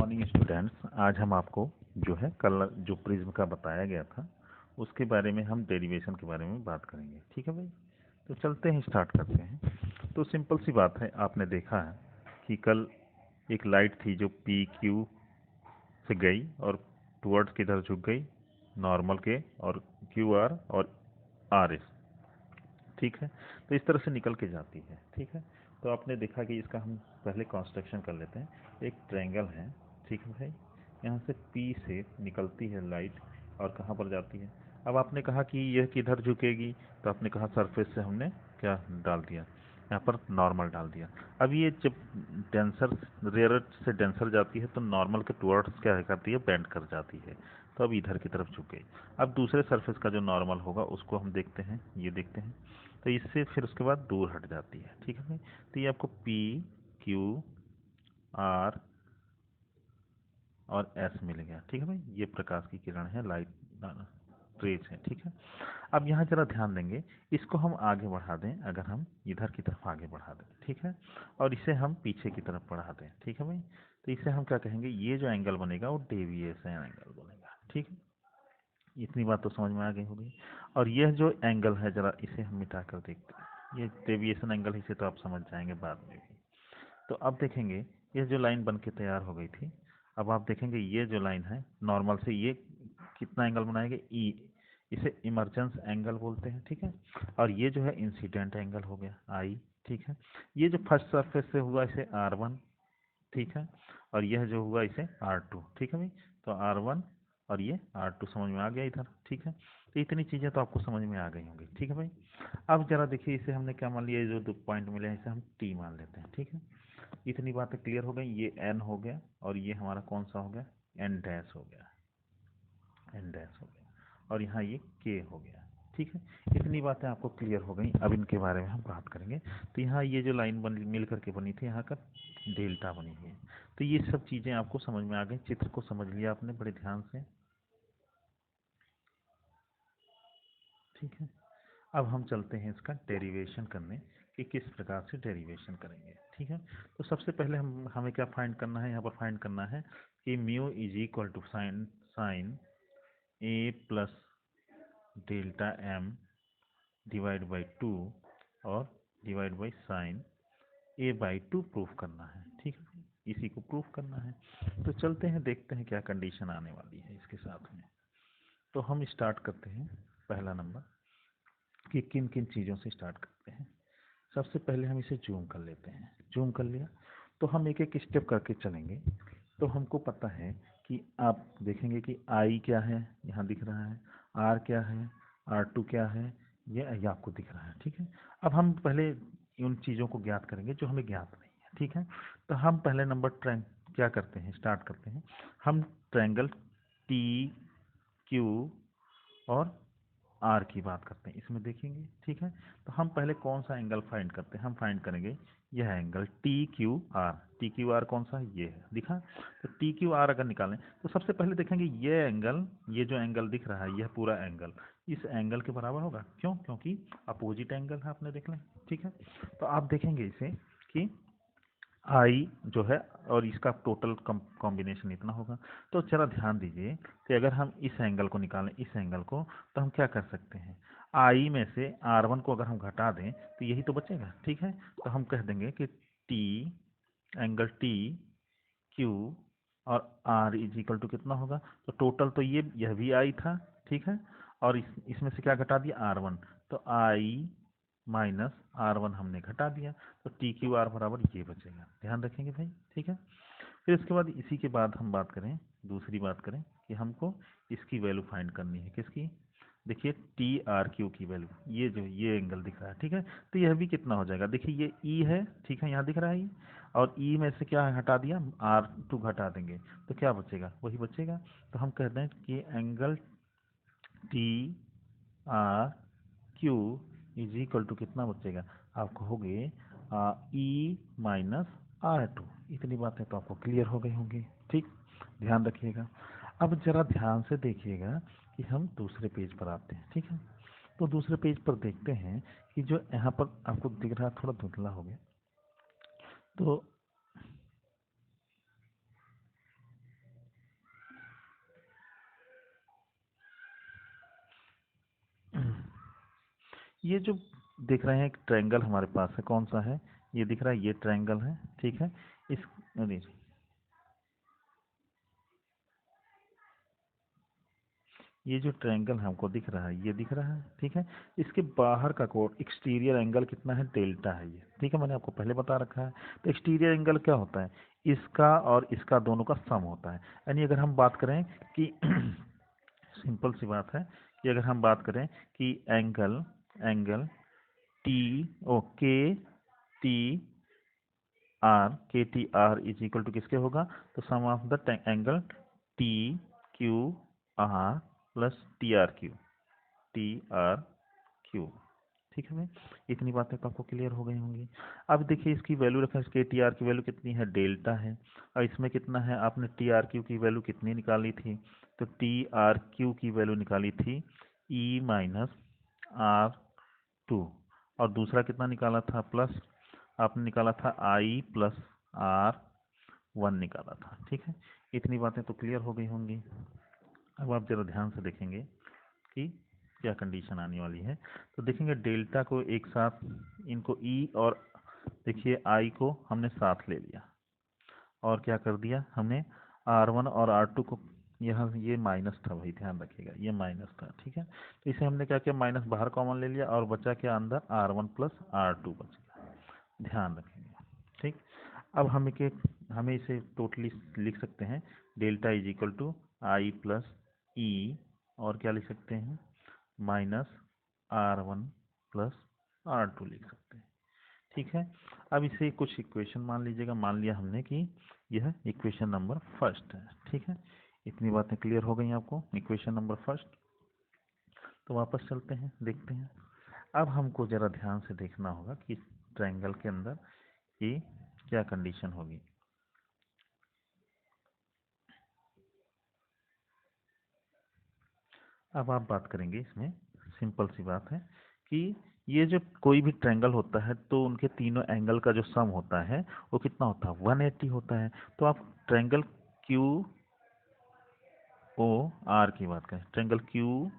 Morning students. आज हम आपको जो है कल जो प्रिज्म का बताया गया था उसके बारे में हम डेरिवेशन के बारे में बात करेंगे। ठीक है भाई, तो चलते हैं, स्टार्ट करते हैं। तो सिंपल सी बात है, आपने देखा है कि कल एक लाइट थी जो पी क्यू से गई और टुवर्ड्स किधर झुक गई, नॉर्मल के और क्यू आर और आर एस। ठीक है, तो इस तरह से निकल के जाती है। ठीक है, तो आपने देखा कि इसका हम पहले कंस्ट्रक्शन कर लेते हैं। एक ट्रायंगल है, ठीक है भाई, यहाँ से पी से निकलती है लाइट और कहाँ पर जाती है। अब आपने कहा कि यह किधर झुकेगी, तो आपने कहा सरफेस से हमने क्या डाल दिया, यहाँ पर नॉर्मल डाल दिया। अब ये जब डेंसर रेयर से डेंसर जाती है तो नॉर्मल के टुवर्ड्स क्या करती है, बेंड कर जाती है, तो अब इधर की तरफ झुक गई। अब दूसरे सरफेस का जो नॉर्मल होगा उसको हम देखते हैं, ये देखते हैं, तो इससे फिर उसके बाद दूर हट जाती है। ठीक है भाई, तो ये आपको पी क्यू आर और एस मिल गया। ठीक है भाई, ये प्रकाश की किरण है, लाइट रेज है। ठीक है, अब यहाँ जरा ध्यान देंगे, इसको हम आगे बढ़ा दें, अगर हम इधर की तरफ आगे बढ़ा दें, ठीक है, और इसे हम पीछे की तरफ बढ़ा दें। ठीक है भाई, तो इसे हम क्या कहेंगे, ये जो एंगल बनेगा वो डेविएशन एंगल बनेगा। ठीक है, इतनी बात तो समझ में आ गई होगी। और यह जो एंगल है, जरा इसे हम मिटा कर देखते हैं, ये डेविएशन एंगल, इसे तो आप समझ जाएंगे बाद में भी। तो अब देखेंगे, ये जो लाइन बन के तैयार हो गई थी, अब आप देखेंगे ये जो लाइन है नॉर्मल से ये कितना एंगल बनाएंगे, ई, इसे इमरजेंस एंगल बोलते हैं। ठीक है, और ये जो है इंसिडेंट एंगल हो गया, आई। ठीक है, ये जो फर्स्ट सरफेस से हुआ इसे R1, ठीक है, और यह जो हुआ इसे R2। ठीक है भाई, तो R1 और ये R2 समझ में आ गया इधर। ठीक है, तो इतनी चीज़ें तो आपको समझ में आ गई होंगी। ठीक है भाई, अब जरा देखिए, इसे हमने क्या मान लिया, जो 2 पॉइंट मिले हैं इसे हम T मान लेते हैं। ठीक है, इतनी बातें क्लियर हो गई। ये N हो गया और ये हमारा कौन सा हो गया, N डैश हो गया, N डैश हो गया, और यहाँ ये K हो गया। ठीक है, इतनी बातें आपको क्लियर हो गई। अब इनके बारे में हम बात करेंगे। तो यहाँ ये जो लाइन बन मिल करके बनी थी, यहाँ का डेल्टा बनी हुई है। तो ये सब चीज़ें आपको समझ में आ गई, चित्र को समझ लिया आपने बड़े ध्यान से। ठीक है, अब हम चलते हैं इसका डेरिवेशन करने, कि किस प्रकार से डेरिवेशन करेंगे। ठीक है, तो सबसे पहले हमें क्या फाइंड करना है, यहाँ पर फाइंड करना है कि mu is equal to sine A plus delta M divide by 2 और divide by sine A by 2 proof करना है। ठीक है, इसी को प्रूफ करना है। तो चलते हैं, देखते हैं क्या कंडीशन आने वाली है इसके साथ में। तो हम स्टार्ट करते हैं, पहला नंबर कि किन किन चीज़ों से स्टार्ट करते हैं। सबसे पहले हम इसे जूम कर लेते हैं। जूम कर लिया तो हम एक एक स्टेप करके चलेंगे। तो हमको पता है कि आप देखेंगे कि आई क्या है, यहाँ दिख रहा है, आर क्या है, R2 क्या है, ये आपको दिख रहा है। ठीक है, अब हम पहले उन चीज़ों को ज्ञात करेंगे जो हमें ज्ञात नहीं है। ठीक है, तो हम पहले नंबर क्या करते हैं, स्टार्ट करते हैं। हम ट्रायंगल टी क्यू और आर की बात करते हैं, इसमें देखेंगे। ठीक है, तो हम पहले कौन सा एंगल फाइंड करते हैं, हम फाइंड करेंगे यह angle T Q are. T Q are कौन सा है, ये है, दिखा। तो टी क्यू आर अगर निकालें तो सबसे पहले देखेंगे ये एंगल, ये जो एंगल दिख रहा है, यह पूरा एंगल इस एंगल के बराबर होगा। क्यों, क्योंकि अपोजिट एंगल है, आपने देख लें। ठीक है, तो आप देखेंगे इसे कि आई जो है और इसका टोटल कॉम्बिनेशन इतना होगा। तो जरा ध्यान दीजिए कि अगर हम इस एंगल को निकालें, इस एंगल को, तो हम क्या कर सकते हैं, आई में से R1 को अगर हम घटा दें तो यही तो बचेगा। ठीक है, तो हम कह देंगे कि टी, एंगल टी क्यू और आर इज इक्वल टू कितना होगा, तो टोटल तो यह भी आई था। ठीक है, और इसमें से क्या घटा दिया, R1, तो आई माइनस R1 हमने घटा दिया, तो टी क्यू आर बराबर ये बचेगा। ध्यान रखेंगे भाई। ठीक है, फिर इसके बाद इसी के बाद हम बात करें, दूसरी बात करें कि हमको इसकी वैल्यू फाइंड करनी है, किसकी, देखिए टी आर क्यू की वैल्यू, ये जो ये एंगल दिख रहा है। ठीक है, तो यह भी कितना हो जाएगा, देखिए ये ई है, ठीक है, यहाँ दिख रहा है ये, और ई में से क्या हटा दिया, R2 घटा देंगे, तो क्या बचेगा, वही बचेगा। तो हम कहते हैं कि angle T R Q is equal to कितना बचेगा, आप कहोगे ई माइनस R2। इतनी बातें तो आपको क्लियर हो गई होंगी। ठीक, ध्यान रखिएगा। अब जरा ध्यान से देखिएगा कि हम दूसरे पेज पर आते हैं। ठीक है, तो दूसरे पेज पर देखते हैं कि जो यहाँ पर आपको दिख रहा है, थोड़ा धुंधला हो गया, तो ये जो दिख रहे हैं एक ट्रायंगल हमारे पास है, कौन सा है, ये दिख रहा है, ये ट्रायंगल है, ठीक है। इस अरे ये जो ट्रायंगल हमको दिख रहा है, ये दिख रहा है, ठीक है। इसके बाहर का कोण एक्सटीरियर एंगल कितना है, डेल्टा है ये, ठीक है, मैंने आपको पहले बता रखा है। तो एक्सटीरियर एंगल क्या होता है, इसका और इसका दोनों का सम होता है। यानी अगर हम बात करें कि सिंपल सी बात है कि अगर हम बात करें कि angle angle T O K T K T R is equal to किसके होगा, तो sum of the angle T Q R plus T R Q, ठीक है भाई। इतनी बातें तो आपको क्लियर हो गई होंगी। अब देखिए इसकी वैल्यू रखा है, इसके टी आर की वैल्यू कितनी है, डेल्टा है। और इसमें कितना है, आपने टी आर क्यू की वैल्यू कितनी निकाली थी, तो टी आर क्यू की वैल्यू निकाली थी ई माइनस आर टू, और दूसरा कितना निकाला था, प्लस आपने निकाला था आई प्लस आर वन निकाला था, ठीक है। इतनी बातें तो क्लियर हो गई होंगी। अब आप जरा ध्यान से देखेंगे कि क्या कंडीशन आने वाली है। तो देखेंगे डेल्टा को एक साथ, इनको ई और देखिए आई को हमने साथ ले लिया, और क्या कर दिया हमने, आर वन और आर टू को, यहाँ ये माइनस था भाई, ध्यान रखिएगा ये माइनस था, ठीक है। तो इसे हमने क्या किया, माइनस बाहर कॉमन ले लिया, और बचा क्या अंदर, R one plus are two बच गया, ध्यान रखेंगे, ठीक। अब हमें इसे टोटली लिख सकते हैं, delta is equal to i plus e, और क्या लिख सकते हैं, minus r one plus are two लिख सकते हैं, ठीक है। अब इसे कुछ इक्वेशन मान लीजिएगा, मान लिया हमने कि यह इक्वेशन नंबर फर्स्ट है, ठीक है। इतनी बातें क्लियर हो गई आपको, इक्वेशन नंबर फर्स्ट। तो वापस चलते हैं, देखते हैं। अब हमको ज़रा ध्यान से देखना होगा कि ट्रायंगल के अंदर ये क्या कंडीशन होगी। अब आप बात करेंगे इसमें, सिंपल सी बात है कि ये जो कोई भी ट्रायंगल होता है तो उनके तीनों एंगल का जो सम होता है वो कितना होता है, 180 होता है। तो आप ट्रायंगल क्यू ओ आर की बात करें, ट्रायंगल क्यू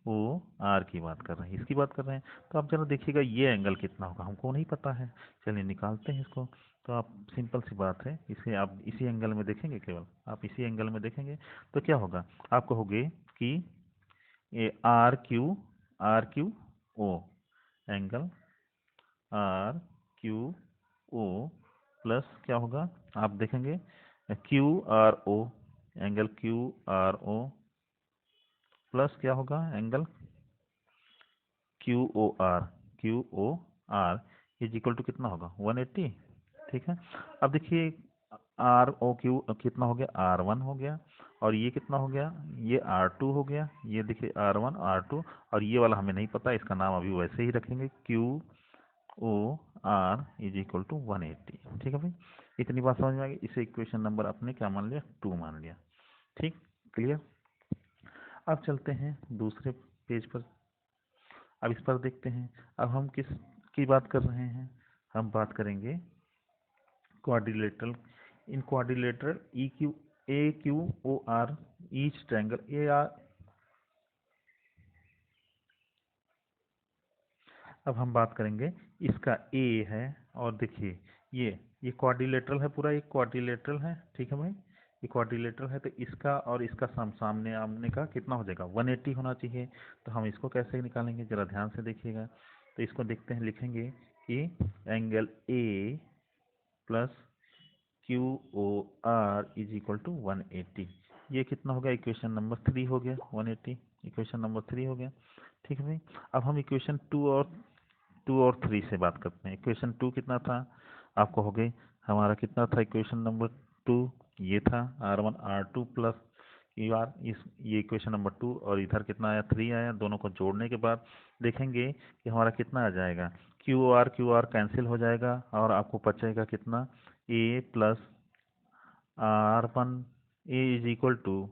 ओ आर की बात कर रहे हैं, इसकी बात कर रहे हैं। तो आप जरा देखिएगा ये एंगल कितना होगा, हमको नहीं पता है, चलिए निकालते हैं इसको। तो आप सिंपल सी बात है, इसे आप इसी एंगल में देखेंगे, केवल आप इसी एंगल में देखेंगे तो क्या होगा, आप कहोगे कि ये R Q O angle R Q O plus क्या होगा, आप देखेंगे Q R O angle plus क्या होगा, angle Q O R is equal to कितना होगा, 180, ठीक है। अब देखिए आर ओ क्यू कितना हो गया, आर वन हो गया, और ये कितना हो गया, ये आर टू हो गया, ये देखिए आर वन आर टू, और ये वाला हमें नहीं पता, इसका नाम अभी वैसे ही रखेंगे, Q O R is equal to 180, ठीक है भाई। इतनी बात समझ में आ गई, इसे इक्वेशन नंबर आपने क्या मान लिया, 2 मान लिया, ठीक, क्लियर। अब चलते हैं दूसरे पेज पर, अब इस पर देखते हैं। अब हम किस की बात कर रहे हैं, हम बात करेंगे quadrilateral. In quadrilateral E Q A Q O R each triangle A R. अब हम बात करेंगे इसका ए है, और देखिए ये क्वाड्रिलेटरल है, पूरा एक क्वाड्रिलेटरल है, ठीक है भाई, ये क्वाड्रिलेटरल है। तो इसका और इसका सामने आमने का कितना हो जाएगा, 180 होना चाहिए। तो हम इसको कैसे निकालेंगे, जरा ध्यान से देखिएगा। तो इसको देखते हैं, लिखेंगे कि angle A plus Q O R is equal to 180। ये कितना हो गया, इक्वेशन नंबर 3 हो गया, 180 इक्वेशन नंबर 3 हो गया, ठीक है भाई। अब हम इक्वेशन 2 और 3 से बात करते हैं। इक्वेशन 2 कितना था, आपको हो गई, हमारा कितना था इक्वेशन नंबर 2, ये था R one R two plus Q R, इस ये इक्वेशन नंबर 2, और इधर कितना आया, 3 आया। दोनों को जोड़ने के बाद देखेंगे कि हमारा कितना आ जाएगा, क्यू आर कैंसिल हो जाएगा, और आपको बचेगा कितना, A plus r one, A is equal to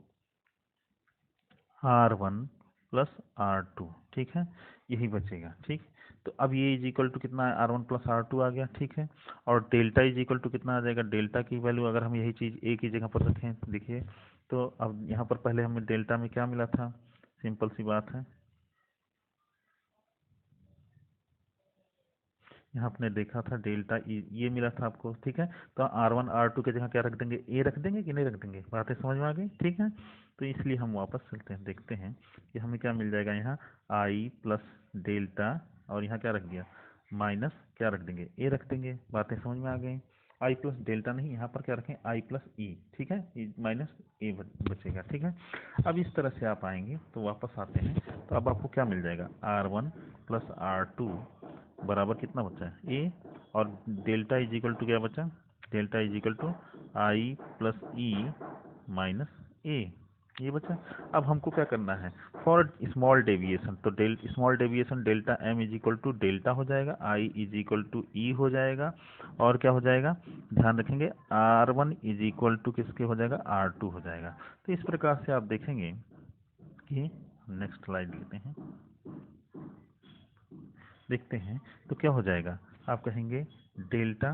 r one plus are two, ठीक है, यही बचेगा, ठीक। तो अब ये इज इक्वल टू कितना है, r one plus are two आ गया, ठीक है। और डेल्टा इज इक्वल टू कितना आ जाएगा, डेल्टा की वैल्यू अगर हम यही चीज़ ए की जगह पर रखें, देखिए तो अब यहाँ पर पहले हमें डेल्टा में क्या मिला था, सिंपल सी बात है, यहाँ आपने देखा था डेल्टा ई ये मिला था आपको, ठीक है। तो R1 R2 के जगह क्या रख देंगे, ए रख देंगे कि नहीं रख देंगे, बातें समझ में आ गई, ठीक है। तो इसलिए हम वापस चलते हैं, देखते हैं कि हमें क्या मिल जाएगा। यहाँ आई प्लस डेल्टा और यहाँ क्या रख दिया, माइनस क्या रख देंगे, ए रख देंगे, बातें समझ में आ गई। आई प्लस डेल्टा नहीं, यहाँ पर क्या रखें, आई प्लस ई, ठीक है, माइनस ए बचेगा, ठीक है। अब इस तरह से आप आएंगे तो वापस आते हैं, तो अब आपको क्या मिल जाएगा, R1 प्लस R2 बराबर कितना बचा है, ए, और डेल्टा इज इक्वल टू क्या बचा, delta is equal to i plus e minus A, ये बचा। अब हमको क्या करना है, फॉर स्मॉल डेविएशन, तो small deviation delta M is equal to delta हो जाएगा, i is equal to e हो जाएगा, और क्या हो जाएगा, ध्यान रखेंगे R1 इज इक्वल टू किसके हो जाएगा, R2 हो जाएगा। तो इस प्रकार से आप देखेंगे कि, नेक्स्ट स्लाइड लेते हैं, देखते हैं तो क्या हो जाएगा, आप कहेंगे delta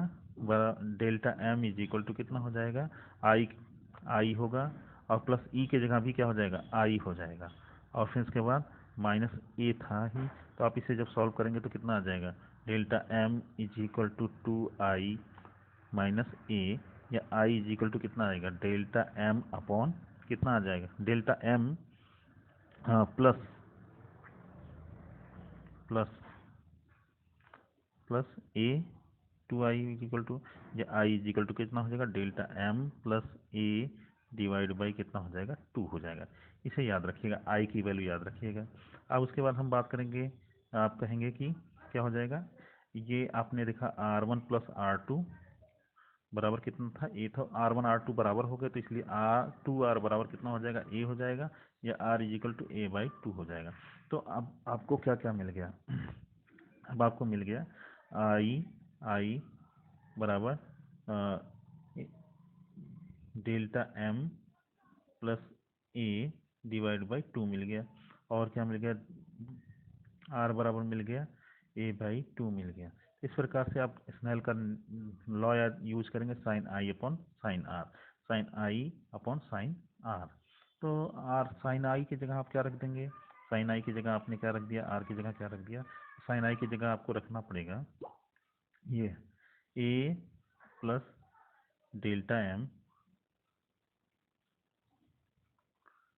delta M is equal to कितना हो जाएगा, आई आई होगा, और प्लस ई के जगह भी क्या हो जाएगा, आई हो जाएगा, और फिर इसके बाद माइनस ए था ही, तो आप इसे जब सॉल्व करेंगे तो कितना आ जाएगा, delta M is equal to 2i minus A, या आई इज इक्वल टू कितना आएगा, डेल्टा एम अपॉन कितना आ जाएगा, delta M plus plus plus A 2i is equal to, या आई इज इक्वल टू कितना हो जाएगा, delta M plus A divide by कितना हो जाएगा, 2 हो जाएगा। इसे याद रखिएगा, आई की वैल्यू याद रखिएगा। अब उसके बाद हम बात करेंगे, आप कहेंगे कि क्या हो जाएगा, ये आपने देखा R1 प्लस R2 बराबर कितना था, ए था, R1 R2 बराबर हो गए, तो इसलिए R2R बराबर कितना हो जाएगा, ए हो जाएगा, या R is equal to A by 2 हो जाएगा। तो अब आपको क्या क्या मिल गया, अब आपको मिल गया आई बराबर delta M plus A divide by 2 मिल गया, और क्या मिल गया, आर बराबर मिल गया ए बाई 2 मिल गया। इस प्रकार से आप स्नेल का लॉ यूज करेंगे, sine I upon sine R, sine I upon sine R. तो आर साइन आई की जगह आप क्या रख देंगे, साइन आई की जगह आपने क्या रख दिया, आर की जगह क्या रख दिया, साइन आई की जगह आपको रखना पड़ेगा ये A plus delta M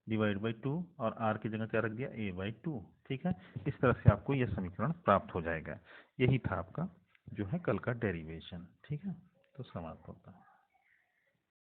divide by 2, और आर की जगह क्या रख दिया, ए बाई 2, ठीक है। इस तरह से आपको यह समीकरण प्राप्त हो जाएगा। यही था आपका जो है कल का डेरिवेशन, ठीक है।